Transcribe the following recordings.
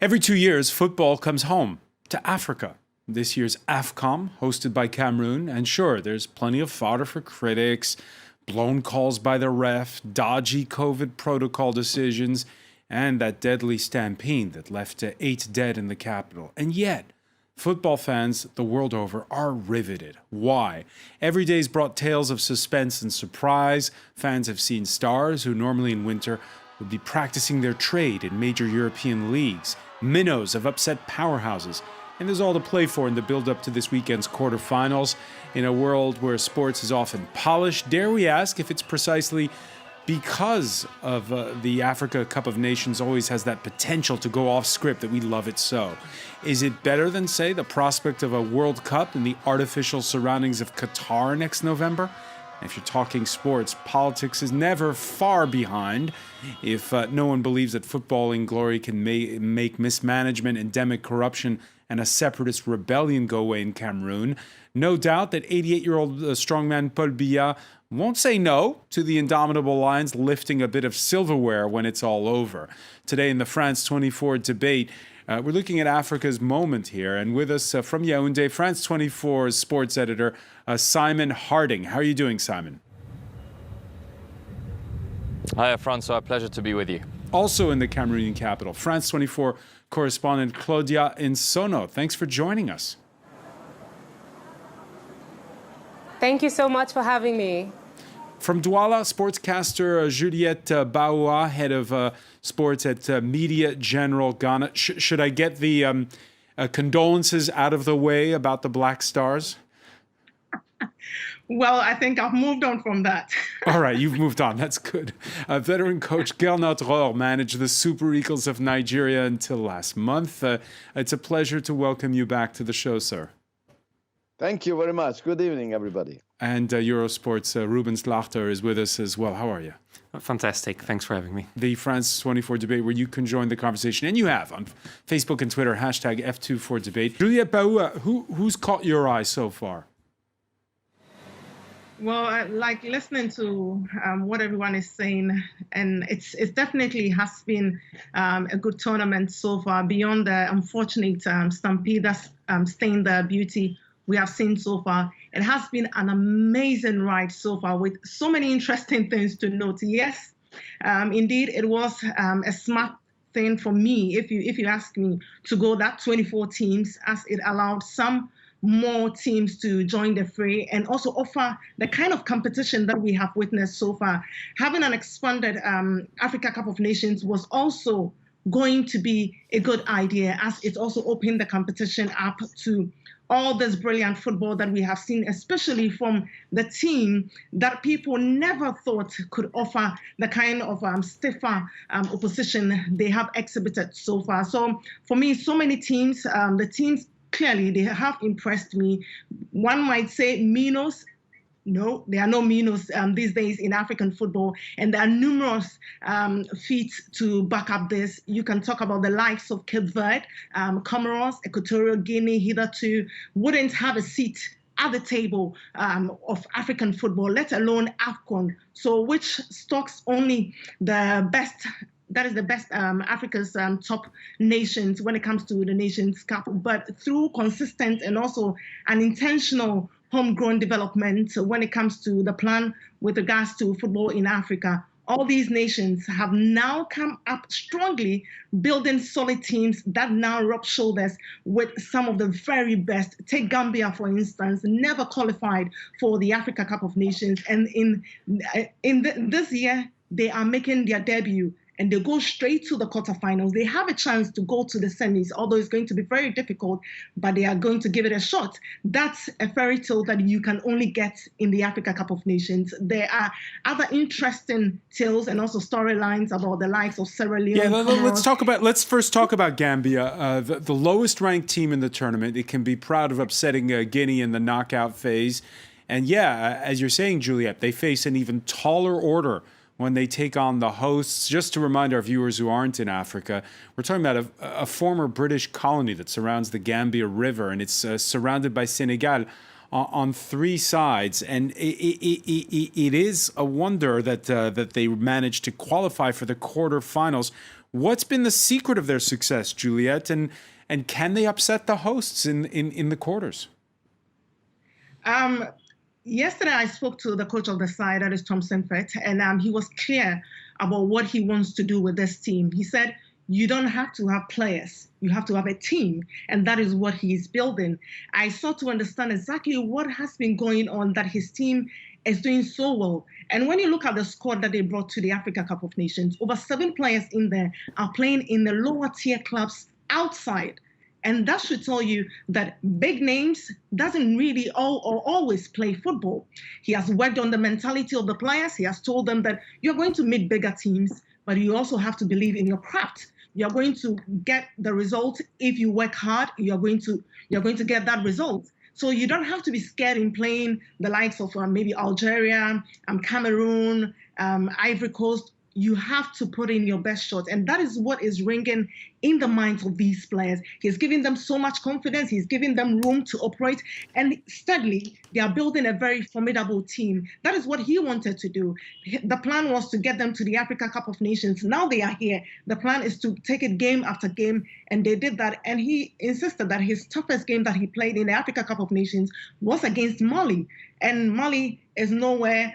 Every 2 years, football comes home to Africa. This year's AFCON, hosted by Cameroon, and sure, there's plenty of fodder for critics, blown calls by the ref, dodgy COVID protocol decisions, and that deadly stampede that left 8 dead in the capital. And yet, football fans the world over are riveted. Why? Every day's brought tales of suspense and surprise. Fans have seen stars who normally in winter would be practicing their trade in major European leagues. Minnows have upset powerhouses. And there's all to play for in the build-up to this weekend's quarterfinals. In a world where sports is often polished, dare we ask if it's precisely because of the Africa Cup of Nations always has that potential to go off script that we love it so. Is it better than, say, the prospect of a World Cup in the artificial surroundings of Qatar next November? If you're talking sports, politics is never far behind. If no one believes that footballing glory can make mismanagement, endemic corruption, and a separatist rebellion go away in Cameroon, no doubt that 88-year-old strongman Paul Biya won't say no to the indomitable Lions lifting a bit of silverware when it's all over. Today in the France 24 debate, we're looking at Africa's moment here. And with us from Yaoundé, France 24's sports editor, Simon Harding. How are you doing, Simon? Hi, Francois. Pleasure to be with you. Also in the Cameroonian capital, France 24 correspondent Claudia Insono. Thanks for joining us. Thank you so much for having me. From Douala, sportscaster Juliette Baoua, head of sports at Media General Ghana. Should I get the condolences out of the way about the Black Stars? Well, I think I've moved on from that. All right, you've moved on. That's good. Veteran coach Gernot Rohr managed the Super Eagles of Nigeria until last month. It's a pleasure to welcome you back to the show, sir. Thank you very much. Good evening, everybody. And Eurosport's Ruben Slachter is with us as well. How are you? Fantastic. Thanks for having me. The France 24 debate where you can join the conversation, and you have on Facebook and Twitter, hashtag F24debate. Juliette Baoua, who's caught your eye so far? Well, I like listening to what everyone is saying, and it definitely has been a good tournament so far, beyond the unfortunate stampede that's stained the beauty we have seen so far. It has been an amazing ride so far with so many interesting things to note. Yes, indeed, it was a smart thing for me, if you ask me, to go that 24 teams, as it allowed some more teams to join the fray and also offer the kind of competition that we have witnessed so far. Having an expanded Africa Cup of Nations was also going to be a good idea, as it also opened the competition up to all this brilliant football that we have seen, especially from the team that people never thought could offer the kind of stiffer opposition they have exhibited so far. So for me, so many teams, the teams clearly, they have impressed me. One might say Minos. No, there are no Minos these days in African football, and there are numerous feats to back up this. You can talk about the likes of Cape Verde, Comoros, Equatorial Guinea, hitherto wouldn't have a seat at the table of African football, let alone AFCON. So which stocks only the best. That is the best Africa's top nations when it comes to the Nations Cup. But through consistent and also an intentional homegrown development when it comes to the plan with regards to football in Africa, all these nations have now come up strongly, building solid teams that now rub shoulders with some of the very best. Take Gambia, for instance, never qualified for the Africa Cup of Nations. And this year, they are making their debut, and they go straight to the quarterfinals. They have a chance to go to the semis, although it's going to be very difficult, but they are going to give it a shot. That's a fairy tale that you can only get in the Africa Cup of Nations. There are other interesting tales and also storylines about the likes of Sierra Leone. Yeah, let's first talk about Gambia, the lowest ranked team in the tournament. It can be proud of upsetting Guinea in the knockout phase. And yeah, as you're saying, Juliette, they face an even taller order when they take on the hosts. Just to remind our viewers who aren't in Africa, we're talking about a former British colony that surrounds the Gambia River, and it's surrounded by Senegal on 3 sides. And it is a wonder that they managed to qualify for the quarterfinals What's been the secret of their success, Juliet? And can they upset the hosts in the quarters? Yesterday, I spoke to the coach of the side, that is Tom Sinfet, and he was clear about what he wants to do with this team. He said, you don't have to have players. You have to have a team, and that is what he's building. I sought to understand exactly what has been going on that his team is doing so well. And when you look at the squad that they brought to the Africa Cup of Nations, over 7 players in there are playing in the lower tier clubs outside. And that should tell you that big names doesn't really always play football. He has worked on the mentality of the players. He has told them that you're going to meet bigger teams, but you also have to believe in your craft. You're going to get the result if you work hard. You're going to get that result. So you don't have to be scared in playing the likes of maybe Algeria, Cameroon, Ivory Coast. You have to put in your best shot. And that is what is ringing in the minds of these players. He's giving them so much confidence. He's giving them room to operate. And steadily, they are building a very formidable team. That is what he wanted to do. The plan was to get them to the Africa Cup of Nations. Now they are here. The plan is to take it game after game. And they did that. And he insisted that his toughest game that he played in the Africa Cup of Nations was against Mali. And Mali is nowhere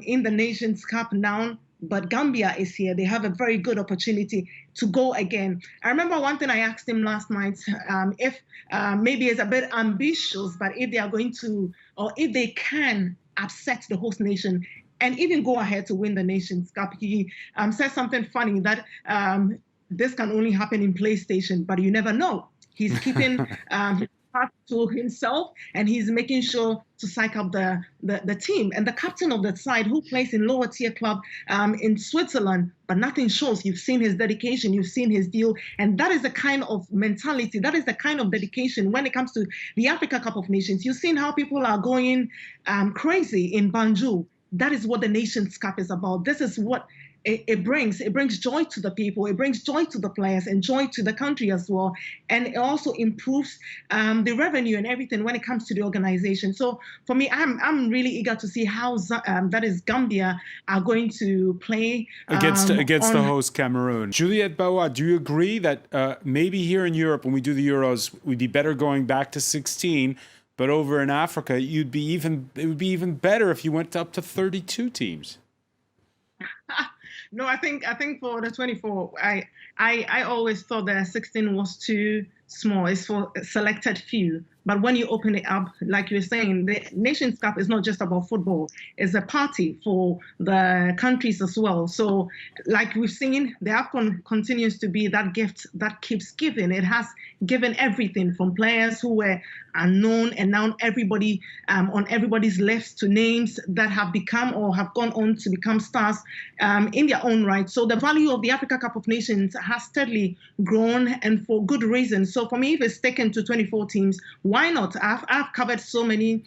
in the Nations Cup now. But Gambia is here. They have a very good opportunity to go again. I remember one thing I asked him last night, if maybe it's a bit ambitious, but if they are going to, or if they can upset the host nation and even go ahead to win the Nations Cup, he said something funny that this can only happen in PlayStation, but you never know. He's keeping to himself, and he's making sure to psych up the team. And the captain of the side, who plays in lower tier club in Switzerland, but nothing shows. You've seen his dedication, you've seen his deal, and that is the kind of mentality, that is the kind of dedication when it comes to the Africa Cup of Nations. You've seen how people are going crazy in Banjul. That is what the Nations Cup is about. This is what it brings joy to the people, it brings joy to the players and joy to the country as well. And it also improves the revenue and everything when it comes to the organization. So for me, I'm really eager to see how that is Gambia are going to play against the host Cameroon. Juliet Bawa, do you agree that maybe here in Europe, when we do the Euros, we'd be better going back to 16, but over in Africa, it would be even better if you went up to 32 teams? No, I think for the 24, I always thought that 16 was too small. It's for a selected few. But when you open it up, like you're saying, the Nations Cup is not just about football. It's a party for the countries as well. So like we've seen, the AFCON continues to be that gift that keeps giving. It has given everything from players who were unknown, and now everybody on everybody's lips, to names that have become or have gone on to become stars in their own right. So the value of the Africa Cup of Nations has steadily grown, and for good reason. So for me, if it's taken to 24 teams, why not? I've covered so many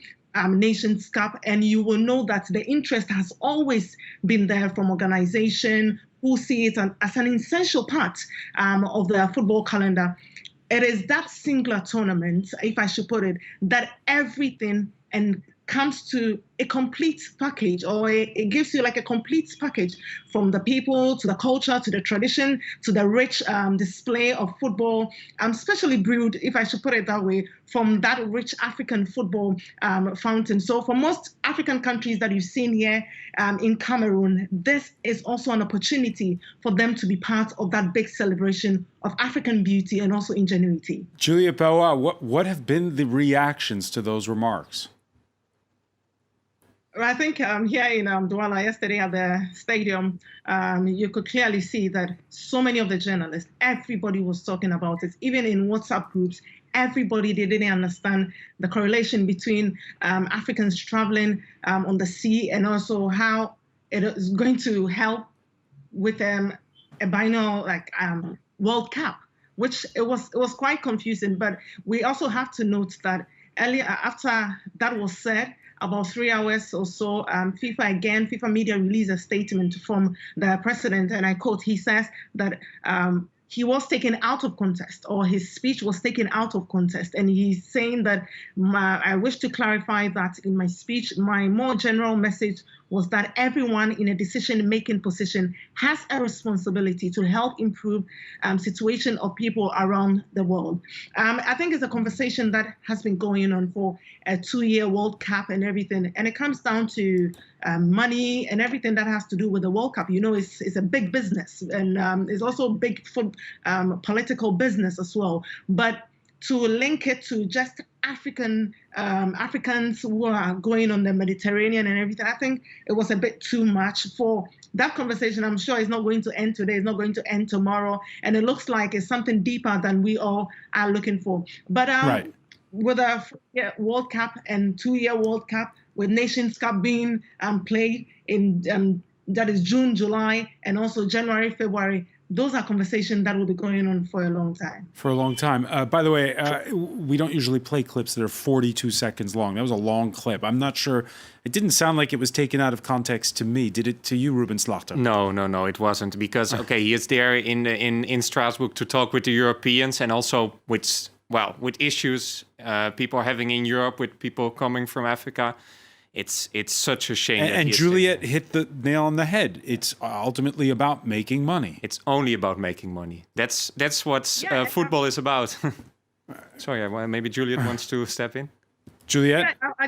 Nations Cup, and you will know that the interest has always been there from organization who see it as an essential part of the football calendar. It is that singular tournament, if I should put it, that everything and comes to a complete package, or it gives you like a complete package, from the people to the culture to the tradition to the rich display of football, especially brewed, if I should put it that way, from that rich African football fountain. So for most African countries that you've seen here in Cameroon, this is also an opportunity for them to be part of that big celebration of African beauty and also ingenuity. Julia Bawa, what have been the reactions to those remarks? I think here in Douala yesterday at the stadium, you could clearly see that so many of the journalists, everybody was talking about it. Even in WhatsApp groups, everybody, they didn't understand the correlation between Africans traveling on the sea, and also how it is going to help with a biennial World Cup, which it was quite confusing. But we also have to note that earlier, after that was said, about 3 hours or so, FIFA media released a statement from the president, and I quote, he says that he was taken out of context, or his speech was taken out of context. And he's saying that I wish to clarify that in my speech, my more general message was that everyone in a decision-making position has a responsibility to help improve situation of people around the world. I think it's a conversation that has been going on for a 2-year World Cup and everything. And it comes down to money and everything that has to do with the World Cup. You know, it's a big business, and it's also big for political business as well. But to link it to just Africans who are going on the Mediterranean and everything, I think it was a bit too much for that conversation. I'm sure it's not going to end today. It's not going to end tomorrow. And it looks like it's something deeper than we all are looking for. But Right. with a World Cup and 2-year World Cup, with Nations Cup being played in that is June, July, and also January, February, those are conversations that will be going on for a long time. For a long time. By the way, we don't usually play clips that are 42 seconds long. That was a long clip. I'm not sure. It didn't sound like it was taken out of context to me. Did it to you, Ruben Slachter? No, it wasn't. Because, okay, he is there in Strasbourg to talk with the Europeans and also with issues people are having in Europe with people coming from Africa. It's such a shame. And Juliet hit the nail on the head. It's ultimately about making money. It's only about making money. That's what football is about. Sorry, maybe Juliet wants to step in. Juliet? Yeah, I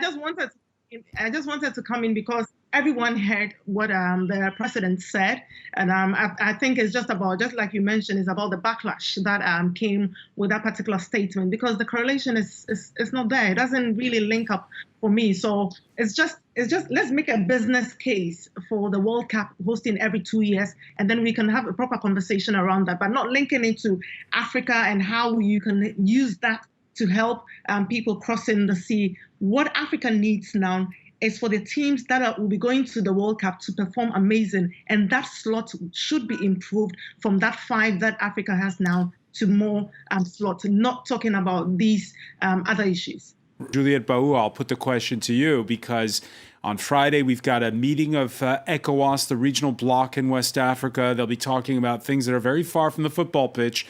just wanted to come in because everyone heard what the president said, and I think it's just like you mentioned, it's about the backlash that came with that particular statement, because the correlation is not there. It doesn't really link up for me. So it's just let's make a business case for the World Cup hosting every 2 years, and then we can have a proper conversation around that, but not linking it to Africa and how you can use that to help people crossing the sea. What Africa needs now is for the teams that will be going to the World Cup to perform amazing. And that slot should be improved from that 5 that Africa has now to more slots, not talking about these other issues. Juliet Baou, I'll put the question to you, because on Friday we've got a meeting of ECOWAS, the regional bloc in West Africa. They'll be talking about things that are very far from the football pitch,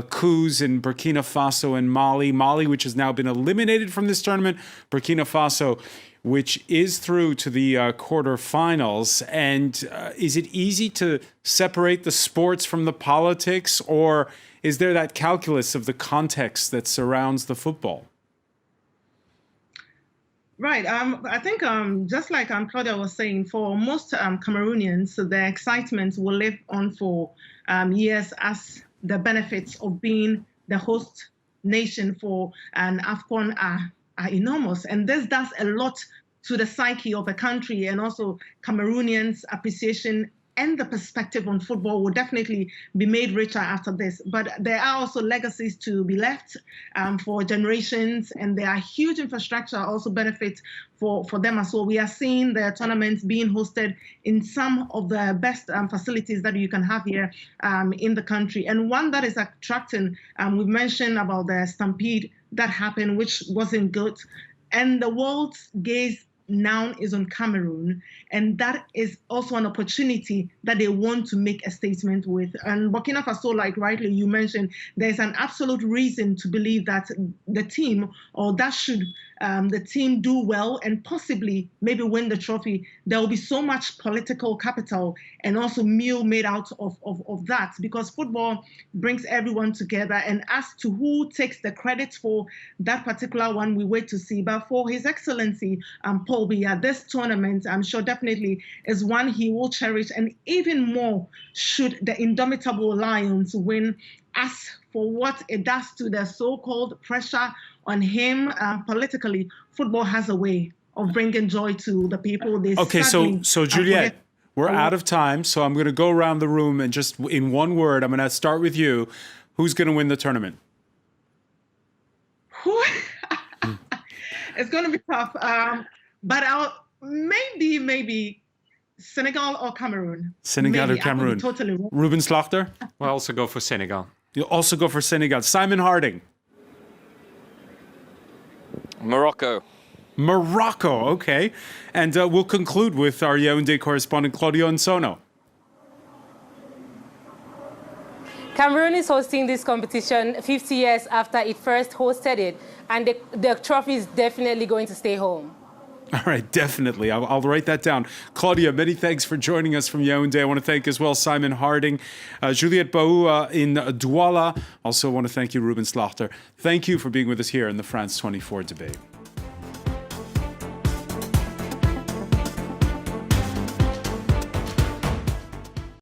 coups in Burkina Faso and Mali, which has now been eliminated from this tournament, Burkina Faso, which is through to the quarterfinals. And is it easy to separate the sports from the politics, or is there that calculus of the context that surrounds the football? Right. I think just like Claudia was saying, for most Cameroonians, the excitement will live on for years, as the benefits of being the host nation for an AFCON are enormous. And this does a lot to the psyche of the country, and also Cameroonians' appreciation and the perspective on football will definitely be made richer after this. But there are also legacies to be left for generations, and there are huge infrastructure also benefits for them as well. We are seeing the tournaments being hosted in some of the best facilities that you can have here in the country. And one that is attracting, we mentioned about the stampede that happened, which wasn't good. And the world's gaze now is on Cameroon, and that is also an opportunity that they want to make a statement with. And Burkina Faso, like rightly you mentioned, there's an absolute reason to believe that the team, or that should the team do well and possibly maybe win the trophy, there will be so much political capital and also meal made out of that, because football brings everyone together. And as to who takes the credit for that particular one, we wait to see. But for His Excellency Paul Biya, this tournament, I'm sure definitely is one he will cherish, and even more should the indomitable Lions win. As for what it does to the so-called pressure on him politically, football has a way of bringing joy to the people. Okay, so Juliet, we're out of time, so I'm going to go around the room and just in one word, I'm going to start with you. Who's going to win the tournament? It's going to be tough, but maybe Senegal or Cameroon. Senegal or Cameroon. Totally wrong. Ruben Slachter? We'll also go for Senegal. You'll also go for Senegal. Simon Harding? Morocco. Morocco, okay. And we'll conclude with our Yaoundé correspondent, Claudio Nsono. Cameroon is hosting this competition 50 years after it first hosted it, and the trophy is definitely going to stay home. All right, definitely. I'll write that down. Claudia, many thanks for joining us from Yaoundé. I want to thank as well Simon Harding, Juliette Baou in Douala. Also want to thank you, Ruben Slachter. Thank you for being with us here in the France 24 debate.